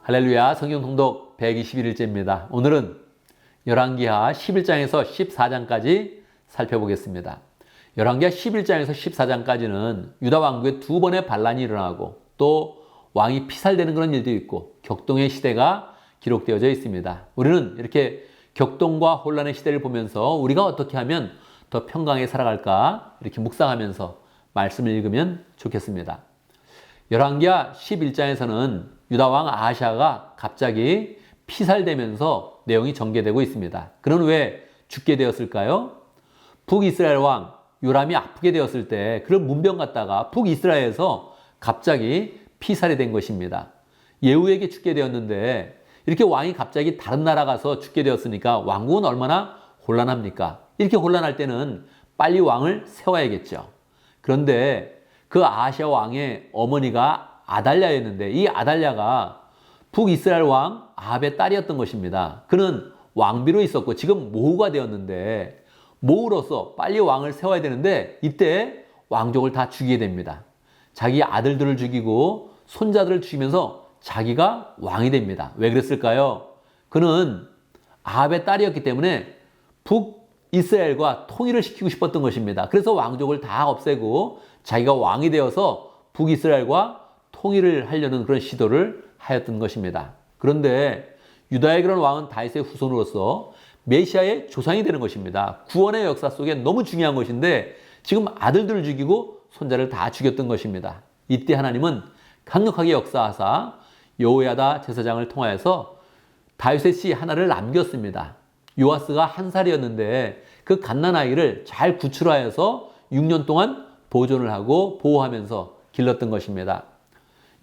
할렐루야. 성경 통독 121일째입니다. 오늘은 열왕기하 11장에서 14장까지 살펴보겠습니다. 열왕기하 11장에서 14장까지는 유다 왕국에 두 번의 반란이 일어나고 또 왕이 피살되는 그런 일도 있고 격동의 시대가 기록되어져 있습니다. 우리는 이렇게 격동과 혼란의 시대를 보면서 우리가 어떻게 하면 더 평강하게 살아갈까 이렇게 묵상하면서 말씀을 읽으면 좋겠습니다. 열왕기하 11장에서는 유다 왕 아하시아가 갑자기 피살되면서 내용이 전개되고 있습니다. 그는 왜 죽게 되었을까요? 북이스라엘 왕 요람이 아프게 되었을 때 그런 문병 갔다가 북이스라엘에서 갑자기 피살이 된 것입니다. 예후에게 죽게 되었는데 이렇게 왕이 갑자기 다른 나라 가서 죽게 되었으니까 왕국은 얼마나 혼란합니까? 이렇게 혼란할 때는 빨리 왕을 세워야겠죠. 그런데 그 아하시아 왕의 어머니가 아달랴였는데 이 아달랴가 북이스라엘 왕 아합의 딸이었던 것입니다. 그는 왕비로 있었고 지금 모후가 되었는데 모후로서 빨리 왕을 세워야 되는데 이때 왕족을 다 죽이게 됩니다. 자기 아들들을 죽이고 손자들을 죽이면서 자기가 왕이 됩니다. 왜 그랬을까요? 그는 아합의 딸이었기 때문에 북이스라엘과 통일을 시키고 싶었던 것입니다. 그래서 왕족을 다 없애고 자기가 왕이 되어서 북이스라엘과 통일을 하려는 그런 시도를 하였던 것입니다. 그런데 유다의 그런 왕은 다윗의 후손으로서 메시아의 조상이 되는 것입니다. 구원의 역사 속에 너무 중요한 것인데 지금 아들들을 죽이고 손자를 다 죽였던 것입니다. 이때 하나님은 강력하게 역사하사 여호야다 제사장을 통하여서 다윗의 씨 하나를 남겼습니다. 요아스가 한 살이었는데 그 갓난아이를 잘 구출하여서 6년 동안 보존을 하고 보호하면서 길렀던 것입니다.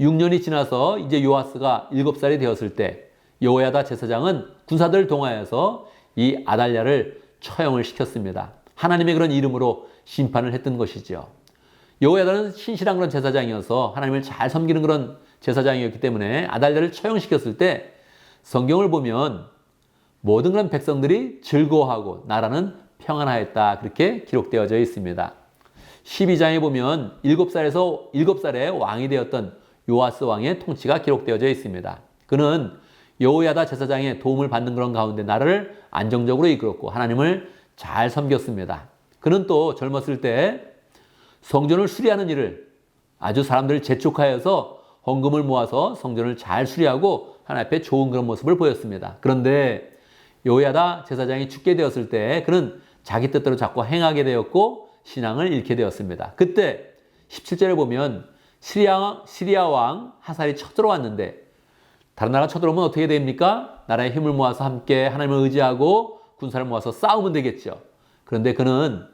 6년이 지나서 이제 요아스가 7살이 되었을 때 여호야다 제사장은 군사들을 동하여서 이 아달랴를 처형을 시켰습니다. 하나님의 그런 이름으로 심판을 했던 것이죠. 여호야다는 신실한 그런 제사장이어서 하나님을 잘 섬기는 그런 제사장이었기 때문에 아달랴를 처형시켰을 때 성경을 보면 모든 그런 백성들이 즐거워하고 나라는 평안하였다 그렇게 기록되어져 있습니다. 12장에 보면 7살에 왕이 되었던 요아스 왕의 통치가 기록되어져 있습니다. 그는 여호야다 제사장의 도움을 받는 그런 가운데 나라를 안정적으로 이끌었고 하나님을 잘 섬겼습니다. 그는 또 젊었을 때 성전을 수리하는 일을 아주 사람들을 재촉하여서 헌금을 모아서 성전을 잘 수리하고 하나님 앞에 좋은 그런 모습을 보였습니다. 그런데 여호야다 제사장이 죽게 되었을 때 그는 자기 뜻대로 자꾸 행하게 되었고 신앙을 잃게 되었습니다. 그때 17절에 보면 시리아 왕 하살이 쳐들어왔는데 다른 나라 쳐들어오면 어떻게 됩니까? 나라의 힘을 모아서 함께 하나님을 의지하고 군사를 모아서 싸우면 되겠죠. 그런데 그는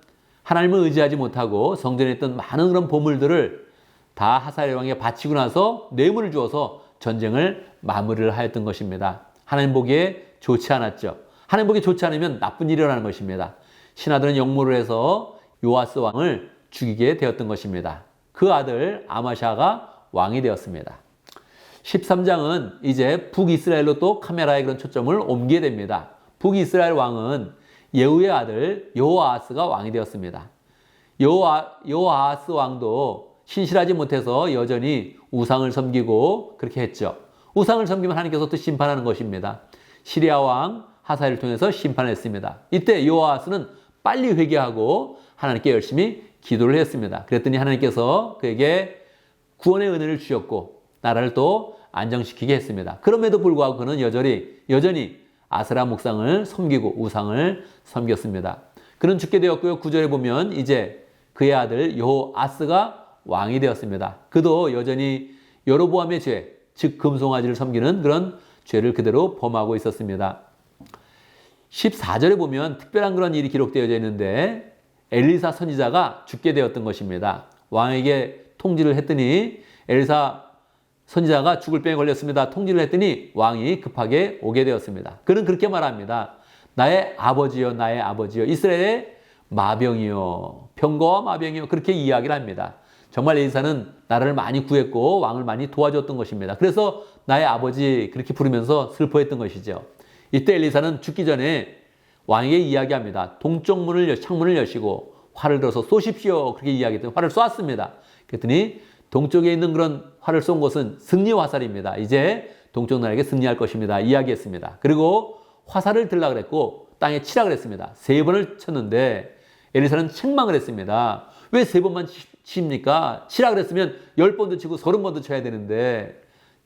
하나님을 의지하지 못하고 성전에 있던 많은 그런 보물들을 다 하살 왕에게 바치고 나서 뇌물을 주어서 전쟁을 마무리를 하였던 것입니다. 하나님 보기에 좋지 않았죠. 하나님 보기에 좋지 않으면 나쁜 일이 일어나는 것입니다. 신하들은 역모를 해서 요아스 왕을 죽이게 되었던 것입니다. 그 아들 아마샤가 왕이 되었습니다. 13장은 이제 북이스라엘로 또 카메라의 그런 초점을 옮기게 됩니다. 북이스라엘 왕은 예후의 아들 여호아하스가 왕이 되었습니다. 여호아하스 왕도 신실하지 못해서 여전히 우상을 섬기고 그렇게 했죠. 우상을 섬기면 하나님께서 또 심판하는 것입니다. 시리아 왕 하사엘을 통해서 심판했습니다. 이때 여호아하스는 빨리 회개하고 하나님께 열심히 기도를 했습니다. 그랬더니 하나님께서 그에게 구원의 은혜를 주셨고 나라를 또 안정시키게 했습니다. 그럼에도 불구하고 그는 여전히 아세라 목상을 섬기고 우상을 섬겼습니다. 그는 죽게 되었고요. 9절에 보면 이제 그의 아들 여호아스가 왕이 되었습니다. 그도 여전히 여로보암의 죄, 즉 금송아지를 섬기는 그런 죄를 그대로 범하고 있었습니다. 14절에 보면 특별한 그런 일이 기록되어져 있는데 엘리사 선지자가 죽게 되었던 것입니다. 왕에게 통지를 했더니 엘리사 선지자가 죽을 병에 걸렸습니다. 통지를 했더니 왕이 급하게 오게 되었습니다. 그는 그렇게 말합니다. 나의 아버지여 나의 아버지여 이스라엘의 마병이요 병거와 마병이요 그렇게 이야기를 합니다. 정말 엘리사는 나라를 많이 구했고 왕을 많이 도와줬던 것입니다. 그래서 나의 아버지 그렇게 부르면서 슬퍼했던 것이죠. 이때 엘리사는 죽기 전에 왕에게 이야기합니다. 동쪽 창문을 여시고 활을 들어서 쏘십시오. 그렇게 이야기했더니 활을 쏘았습니다. 그랬더니 동쪽에 있는 그런 활을 쏜 곳은 승리 화살입니다. 이제 동쪽 나라에게 승리할 것입니다. 이야기했습니다. 그리고 화살을 들라 그랬고 땅에 치라 그랬습니다. 3번을 쳤는데 엘리사는 책망을 했습니다. 왜 3번만 칩니까? 치라 그랬으면 10번도 치고 30번도 쳐야 되는데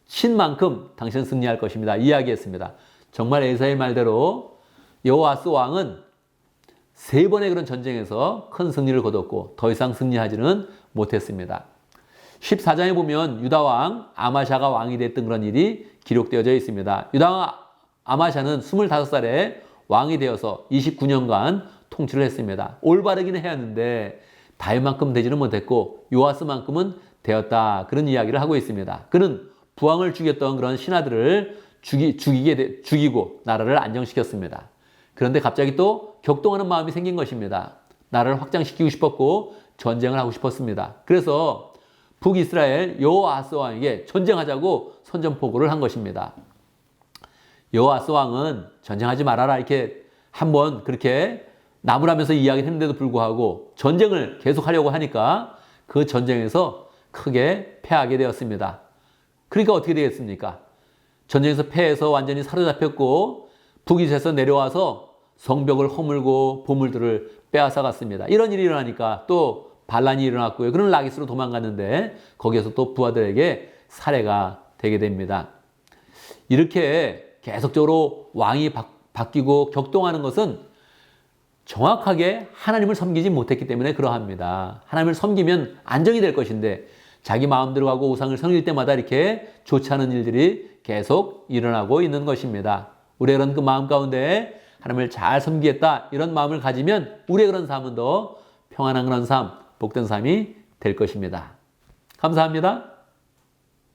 친 만큼 당신은 승리할 것입니다. 이야기했습니다. 정말 엘리사의 말대로 여호아스 왕은 3번의 그런 전쟁에서 큰 승리를 거뒀고 더 이상 승리하지는 못했습니다. 14장에 보면 유다 왕 아마샤가 왕이 됐던 그런 일이 기록되어져 있습니다. 유다 왕 아마샤는 25살에 왕이 되어서 29년간 통치를 했습니다. 올바르기는 해왔는데 다윗만큼 되지는 못했고 요아스만큼은 되었다. 그런 이야기를 하고 있습니다. 그는 부왕을 죽였던 그런 신하들을 죽이고 나라를 안정시켰습니다. 그런데 갑자기 또 격동하는 마음이 생긴 것입니다. 나라를 확장시키고 싶었고 전쟁을 하고 싶었습니다. 그래서 북이스라엘 여호아스 왕에게 전쟁하자고 선전포고를 한 것입니다. 여호아스 왕은 전쟁하지 말아라 이렇게 한번 그렇게 나무라면서 이야기를 했는데도 불구하고 전쟁을 계속하려고 하니까 그 전쟁에서 크게 패하게 되었습니다. 그러니까 어떻게 되겠습니까? 전쟁에서 패해서 완전히 사로잡혔고 북이스에서 내려와서 성벽을 허물고 보물들을 빼앗아갔습니다. 이런 일이 일어나니까 또 반란이 일어났고요. 그런 라기스로 도망갔는데 거기에서 또 부하들에게 살해가 되게 됩니다. 이렇게 계속적으로 왕이 바뀌고 격동하는 것은 정확하게 하나님을 섬기지 못했기 때문에 그러합니다. 하나님을 섬기면 안정이 될 것인데 자기 마음대로 가고 우상을 섬길 때마다 이렇게 좋지 않은 일들이 계속 일어나고 있는 것입니다. 우리의 그런 그 마음 가운데 하나님을 잘 섬기겠다 이런 마음을 가지면 우리의 그런 삶은 더 평안한 그런 삶, 복된 삶이 될 것입니다. 감사합니다.